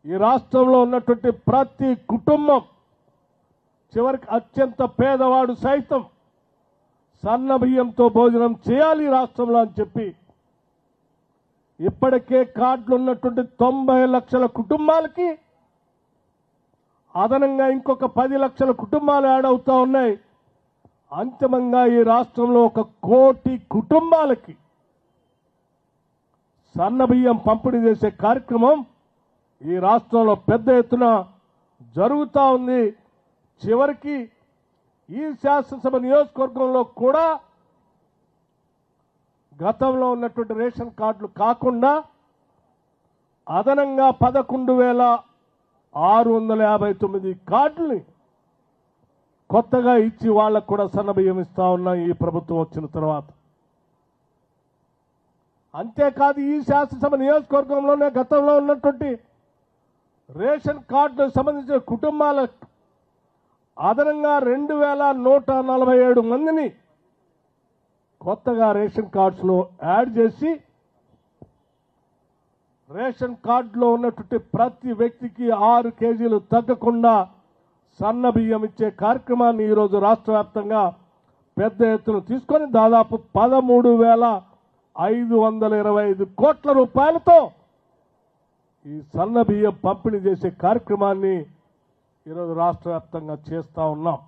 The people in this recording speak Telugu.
ఈ రాష్ట్రంలో ఉన్నటువంటి ప్రతి కుటుంబం చివరికి అత్యంత పేదవాడు సైతం సన్న బియ్యంతో భోజనం చేయాలి ఈ రాష్ట్రంలో అని చెప్పి ఇప్పటికే కార్డులు ఉన్నటువంటి 90 లక్షల కుటుంబాలకి అదనంగా ఇంకొక 10 లక్షల కుటుంబాలు యాడ్ అవుతా ఉన్నాయి. అంతిమంగా ఈ రాష్ట్రంలో 1 కోటి కుటుంబాలకి సన్న బియ్యం పంపిణీ చేసే కార్యక్రమం ఈ రాష్ట్రంలో పెద్ద ఎత్తున జరుగుతూ ఉంది. చివరికి ఈ శాసనసభ నియోజకవర్గంలో కూడా గతంలో ఉన్నటువంటి రేషన్ కార్డులు కాకుండా అదనంగా 11,659 కార్డుల్ని కొత్తగా ఇచ్చి వాళ్లకు కూడా సన్నబియ్యం ఇస్తా ఉన్నాం ఈ ప్రభుత్వం వచ్చిన తర్వాత. అంతేకాదు ఈ శాసనసభ నియోజకవర్గంలోనే గతంలో ఉన్నటువంటి రేషన్ కార్డులకు సంబంధించిన కుటుంబాలకు అదనంగా 2,147 మందిని కొత్తగా రేషన్ కార్డ్స్లో యాడ్ చేసి రేషన్ కార్డులో ఉన్నటువంటి ప్రతి వ్యక్తికి 6 కేజీలు తగ్గకుండా సన్న బియ్యం ఇచ్చే కార్యక్రమాన్ని ఈరోజు రాష్ట్ర వ్యాప్తంగా పెద్ద ఎత్తున తీసుకొని దాదాపు 13,525 కోట్ల రూపాయలతో ఈ సన్న బియ్యం పంపిణీ చేసే కార్యక్రమాన్ని ఈరోజు రాష్ట్ర వ్యాప్తంగా చేస్తా ఉన్నాం.